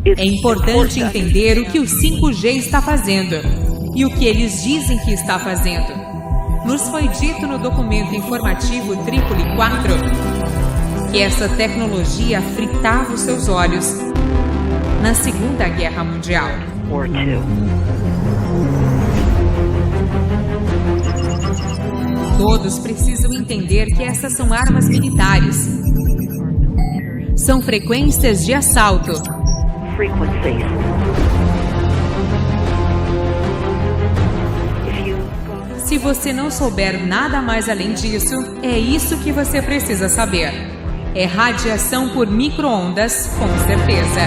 É importante entender o que o 5G está fazendo e o que eles dizem que está fazendo. Nos foi dito no documento informativo Trípoli 4 que essa tecnologia fritava os seus olhos na Segunda Guerra Mundial. Todos precisam entender que essas são armas militares. São frequências de assalto. Se você não souber nada mais além disso, é isso que você precisa saber. É radiação por micro-ondas, com certeza.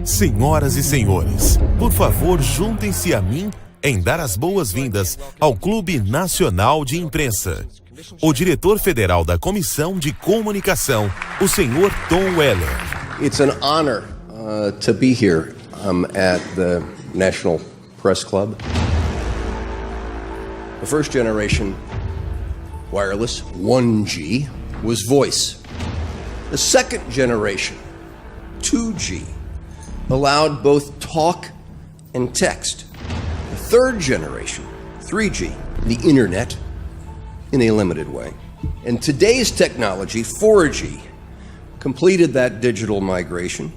Senhoras e senhores, por favor, juntem-se a mim em dar as boas-vindas ao Clube Nacional de Imprensa. O diretor federal da Comissão de Comunicação, o senhor Tom Weller. It's an honor to be here at the National Press Club. The first generation wireless 1G was voice. The second generation 2G allowed both talk and text. The third generation, 3G, the internet, in a limited way. And today's technology, 4G, completed that digital migration.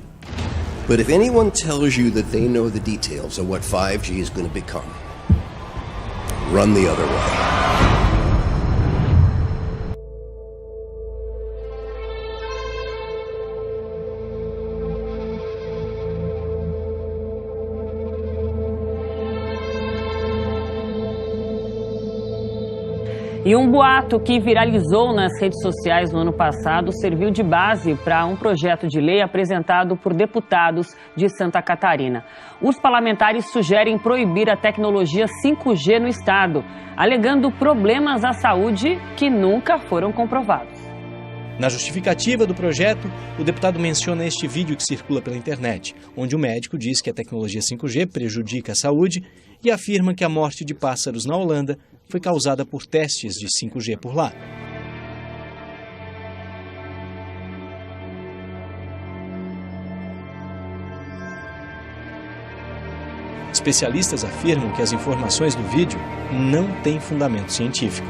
But if anyone tells you that they know the details of what 5G is going to become, run the other way. E um boato que viralizou nas redes sociais no ano passado serviu de base para um projeto de lei apresentado por deputados de Santa Catarina. Os parlamentares sugerem proibir a tecnologia 5G no estado, alegando problemas à saúde que nunca foram comprovados. Na justificativa do projeto, o deputado menciona este vídeo que circula pela internet, onde o médico diz que a tecnologia 5G prejudica a saúde e afirma que a morte de pássaros na Holanda foi causada por testes de 5G por lá. Especialistas afirmam que as informações do vídeo não têm fundamento científico.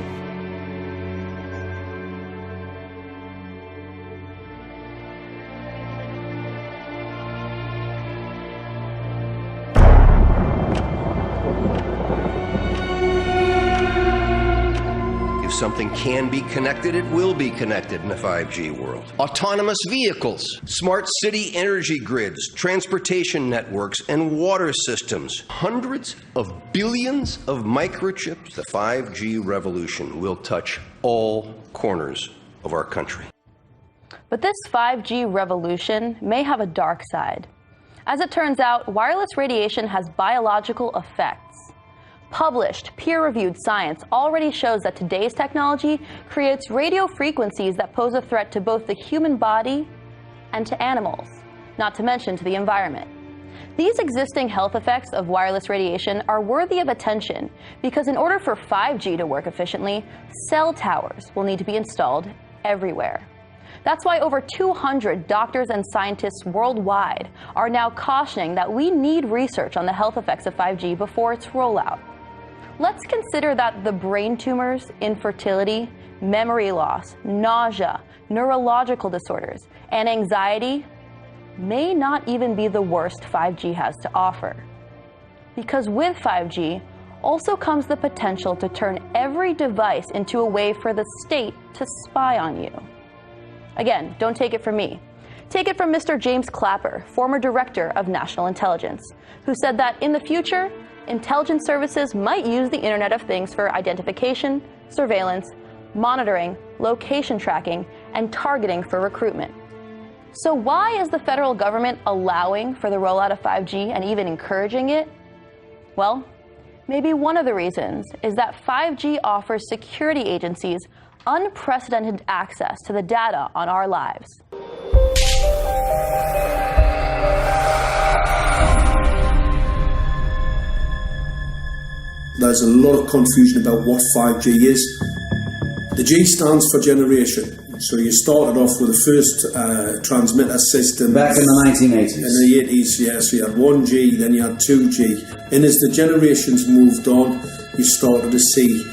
Something can be connected, it will be connected in the 5G world. Autonomous vehicles, smart city energy grids, transportation networks, and water systems. Hundreds of billions of microchips. The 5G revolution will touch all corners of our country. But this 5G revolution may have a dark side. As it turns out, wireless radiation has biological effects. Published, peer-reviewed science already shows that today's technology creates radio frequencies that pose a threat to both the human body and to animals, not to mention to the environment. These existing health effects of wireless radiation are worthy of attention because in order for 5G to work efficiently, cell towers will need to be installed everywhere. That's why over 200 doctors and scientists worldwide are now cautioning that we need research on the health effects of 5G before its rollout. Let's consider that the brain tumors, infertility, memory loss, nausea, neurological disorders, and anxiety may not even be the worst 5G has to offer. Because with 5G also comes the potential to turn every device into a way for the state to spy on you. Again, don't take it from me. Take it from Mr. James Clapper, former director of National Intelligence, who said that in the future, intelligence services might use the Internet of Things for identification, surveillance, monitoring, location tracking, and targeting for recruitment. So why is the federal government allowing for the rollout of 5G and even encouraging it? Well, Maybe one of the reasons is that 5G offers security agencies unprecedented access to the data on our lives. There's a lot of confusion about what 5G is. The G stands for generation. So you started off with the first transmitter system. Back in the 1980s. In the 80s, yeah. So you had 1G, then you had 2G. And as the generations moved on, you started to see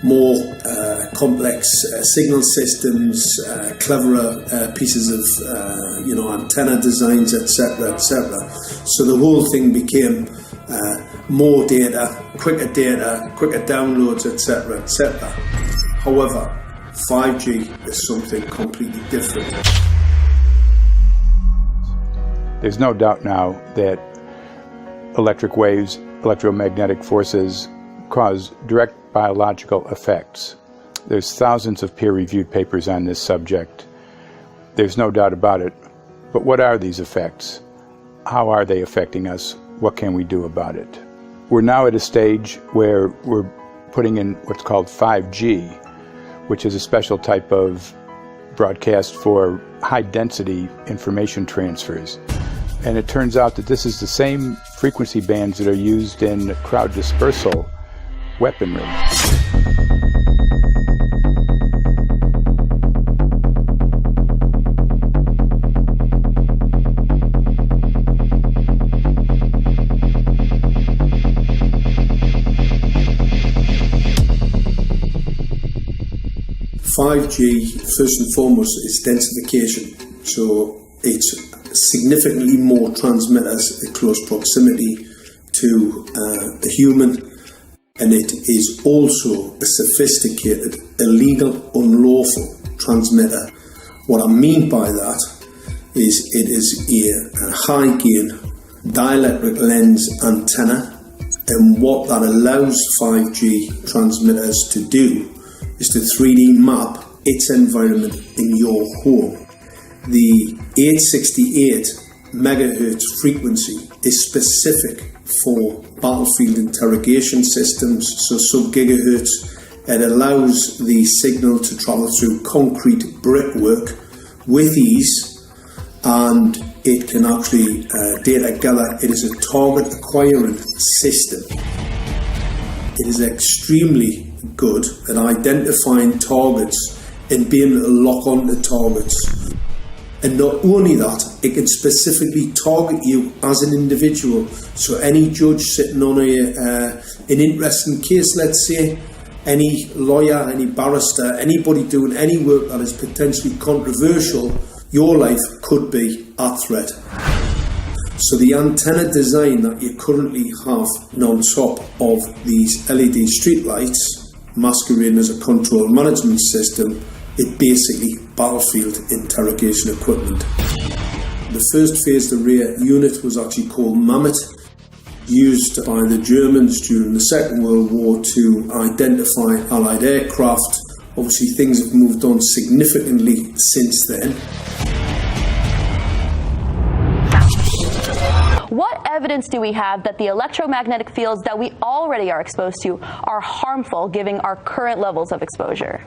more complex signal systems, cleverer pieces of antenna designs, etc., etc. So the whole thing became more data, quicker downloads, etc., etc. However, 5G is something completely different. There's no doubt now that electric waves, electromagnetic forces, cause direct biological effects. There's thousands of peer-reviewed papers on this subject. There's no doubt about it. But what are these effects? How are they affecting us? What can we do about it? We're now at a stage where we're putting in what's called 5G, which is a special type of broadcast for high-density information transfers. And it turns out that this is the same frequency bands that are used in crowd dispersal weaponry. 5G, first and foremost, is densification. So it's significantly more transmitters in close proximity to the human, and it is also a sophisticated, illegal, unlawful transmitter. What I mean by that is it is a high-gain dielectric lens antenna, and what that allows 5G transmitters to do is to 3D map its environment in your home. The 868 megahertz frequency is specific for battlefield interrogation systems, so sub-gigahertz. It allows the signal to travel through concrete brickwork with ease, and it can actually data gather. It is a target acquiring system. It is extremely good at identifying targets and being able to lock onto targets. And not only that, it can specifically target you as an individual. So any judge sitting on an interesting case, let's say, any lawyer, any barrister, anybody doing any work that is potentially controversial, your life could be at threat. So the antenna design that you currently have on top of these LED streetlights, masquerading as a control management system, it basically battlefield interrogation equipment. The first phased array unit was actually called Mammoth, used by the Germans during the Second World War to identify Allied aircraft. Obviously things have moved on significantly since then. What evidence do we have that the electromagnetic fields that we already are exposed to are harmful given our current levels of exposure?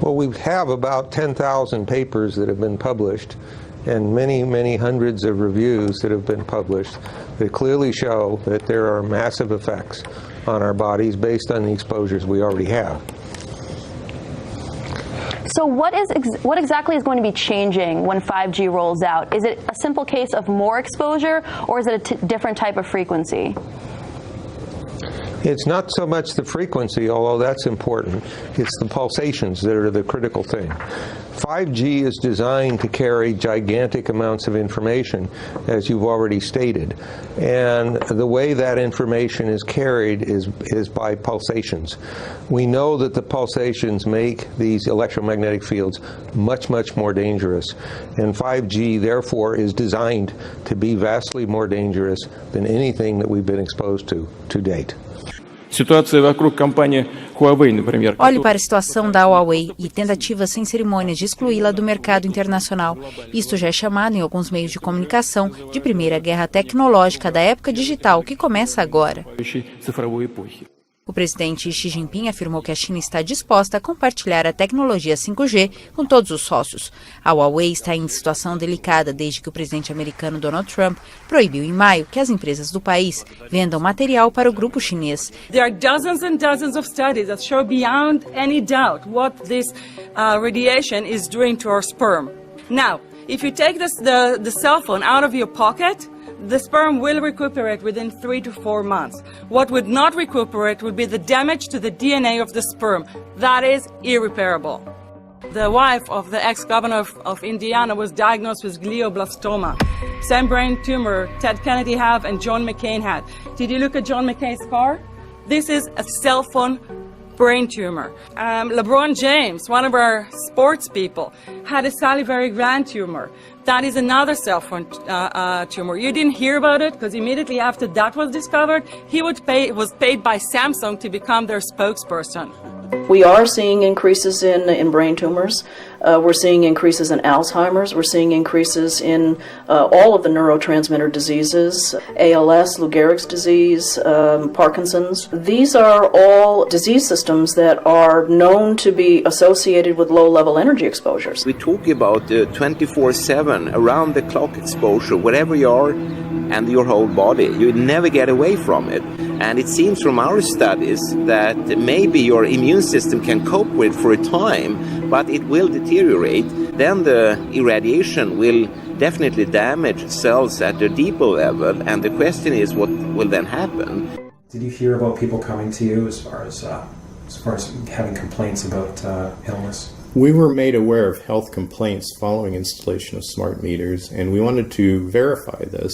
Well, we have about 10,000 papers that have been published and many, many hundreds of reviews that have been published that clearly show that there are massive effects on our bodies based on the exposures we already have. So what exactly is going to be changing when 5G rolls out? Is it a simple case of more exposure, or is it a different type of frequency? It's not so much the frequency, although that's important. It's the pulsations that are the critical thing. 5G is designed to carry gigantic amounts of information, as you've already stated. And the way that information is carried is by pulsations. We know that the pulsations make these electromagnetic fields much, much more dangerous. And 5G, therefore, is designed to be vastly more dangerous than anything that we've been exposed to date. Ситуация вокруг компании Huawei, например. Olhe para a situação da Huawei e tentativas sem cerimônias de excluí-la do mercado internacional. Isto já é chamado em alguns meios de comunicação de primeira guerra tecnológica da época digital, que começa agora. O presidente Xi Jinping afirmou que a China está disposta a compartilhar a tecnologia 5G com todos os sócios. A Huawei está em situação delicada desde que o presidente americano Donald Trump proibiu em maio que as empresas do país vendam material para o grupo chinês. There are dozens and dozens of studies that show beyond any doubt what this radiation is doing to our sperm. Now, if you take the cell phone out of your pocket, the sperm will recuperate within 3 to 4 months. What would not recuperate would be the damage to the DNA of the sperm. That is irreparable. The wife of the ex-governor of Indiana was diagnosed with glioblastoma. Same brain tumor Ted Kennedy had and John McCain had. Did you look at John McCain's scar? This is a cell phone brain tumor. LeBron James, one of our sports people, had a salivary gland tumor. That is another cell phone tumor. You didn't hear about it because immediately after that was discovered, he was paid by Samsung to become their spokesperson. We are seeing increases in brain tumors. We're seeing increases in Alzheimer's. We're seeing increases in all of the neurotransmitter diseases, ALS, Lou Gehrig's disease, Parkinson's. These are all disease systems that are known to be associated with low-level energy exposures. We talk about 24/7, around-the-clock exposure, wherever you are and your whole body. You never get away from it. And it seems from our studies that maybe your immune system can cope with for a time, but it will deteriorate. Then the irradiation will definitely damage cells at a deeper level, and the question is what will then happen. Did you hear about people coming to you as far as having complaints about illness? We were made aware of health complaints following installation of smart meters, and we wanted to verify this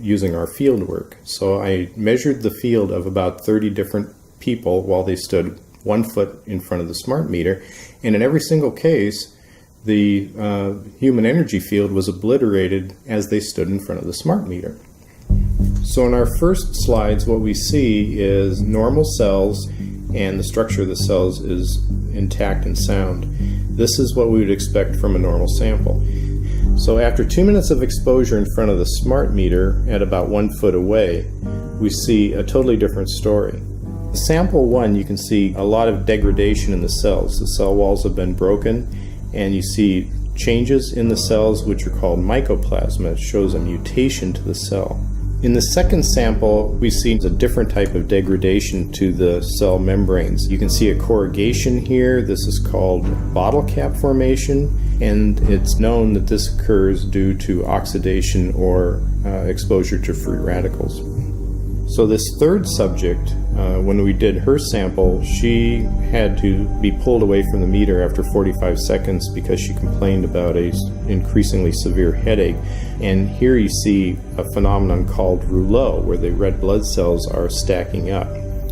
using our field work. So I measured the field of about 30 different people while they stood 1 foot in front of the smart meter, and in every single case, the human energy field was obliterated as they stood in front of the smart meter. So in our first slides, what we see is normal cells, and the structure of the cells is intact and sound. This is what we would expect from a normal sample. So after 2 minutes of exposure in front of the smart meter at about 1 foot away, we see a totally different story. Sample 1, you can see a lot of degradation in the cells. The cell walls have been broken, and you see changes in the cells which are called mycoplasma. It shows a mutation to the cell. In the second sample, we see a different type of degradation to the cell membranes. You can see a corrugation here. This is called bottle cap formation, and it's known that this occurs due to oxidation or exposure to free radicals. So this third subject, when we did her sample, she had to be pulled away from the meter after 45 seconds because she complained about an increasingly severe headache. And here you see a phenomenon called rouleau, where the red blood cells are stacking up,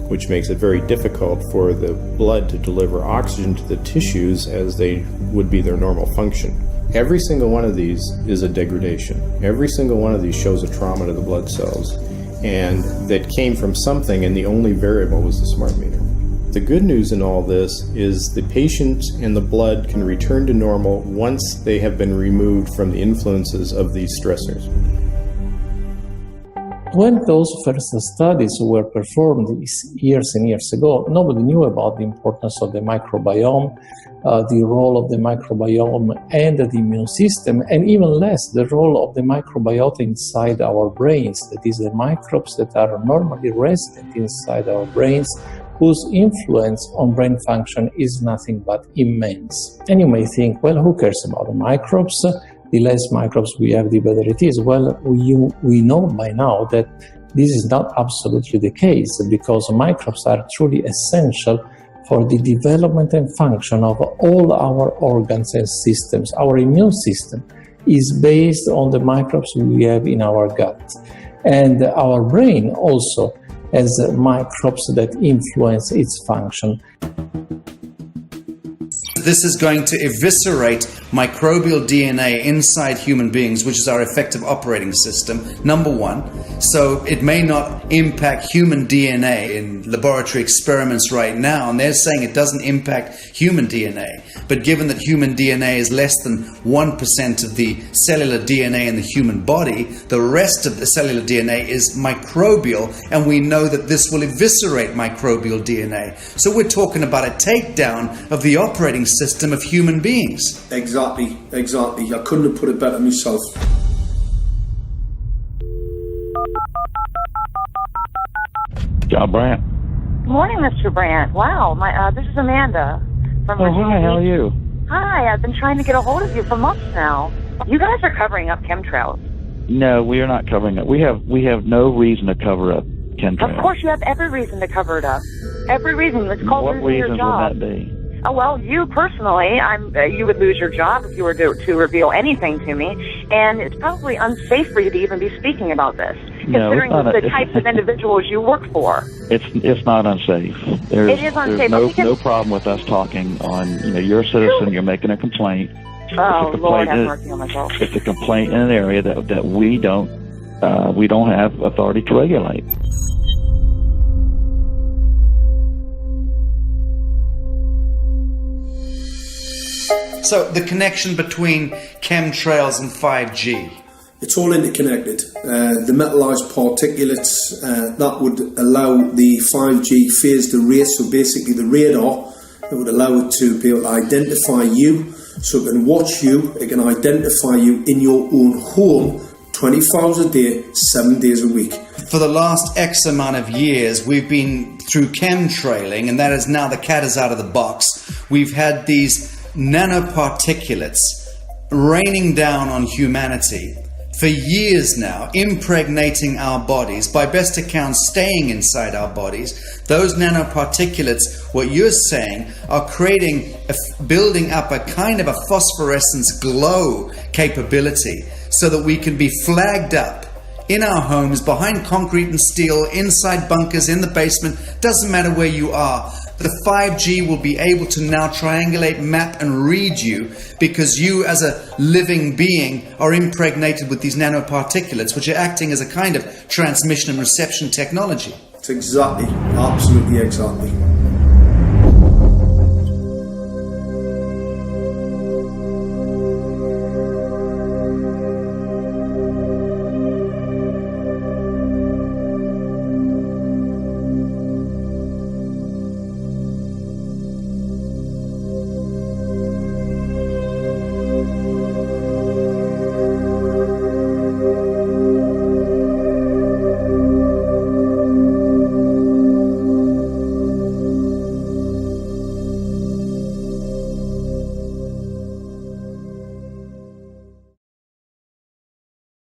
which makes it very difficult for the blood to deliver oxygen to the tissues as they would be their normal function. Every single one of these is a degradation. Every single one of these shows a trauma to the blood cells, and that came from something, and the only variable was the smart meter. The good news in all this is the patient and the blood can return to normal once they have been removed from the influences of these stressors. When those first studies were performed years and years ago, nobody knew about the importance of the microbiome, the role of the microbiome and the immune system, and even less the role of the microbiota inside our brains, that is, the microbes that are normally resident inside our brains, whose influence on brain function is nothing but immense. And you may think, well, who cares about the microbes? The less microbes we have, the better it is. Well, we know by now that this is not absolutely the case, because microbes are truly essential for the development and function of all our organs and systems. Our immune system is based on the microbes we have in our gut. And our brain also has microbes that influence its function. because this is going to eviscerate microbial DNA inside human beings, which is our effective operating system, number one. So it may not impact human DNA in laboratory experiments right now, and they're saying it doesn't impact human DNA. But given that human DNA is less than 1% of the cellular DNA in the human body, the rest of the cellular DNA is microbial, and we know that this will eviscerate microbial DNA. So we're talking about a takedown of the operating system of human beings. Exactly. I couldn't have put it better myself. John Brandt. Good morning, Mr. Brandt. Wow, this is Amanda from Virginia. Hi, how are you? Hi, I've been trying to get a hold of you for months now. You guys are covering up chemtrails. No, we are not covering it. We have no reason to cover up chemtrails. Of course, you have every reason to cover it up. Every reason. It's called What losing your reasons job. would that be? Oh, well, you personally, you would lose your job if you were to reveal anything to me, and it's probably unsafe for you to even be speaking about this, No, considering it's not the types of individuals you work for. It's not unsafe. It is unsafe. There's no problem with us talking on. You're a citizen. You're making a complaint. Oh, Lord, have mercy on myself. It's a complaint in an area that we don't have authority to regulate. So the connection between chemtrails and 5G. It's all interconnected. The metallized particulates, that would allow the 5G phased array, so basically the radar, it would allow it to be able to identify you, so it can watch you, it can identify you in your own home 24 hours a day, 7 days a week. For the last X amount of years, we've been through chemtrailing, and that is now the cat is out of the box. We've had these nanoparticulates raining down on humanity for years now, impregnating our bodies, by best account staying inside our bodies. Those nanoparticulates, what you're saying, are building up a kind of a phosphorescence glow capability so that we can be flagged up in our homes, behind concrete and steel, inside bunkers, in the basement, doesn't matter where you are. The 5G will be able to now triangulate, map and read you, because you as a living being are impregnated with these nanoparticulates, which are acting as a kind of transmission and reception technology. It's exactly, absolutely exactly.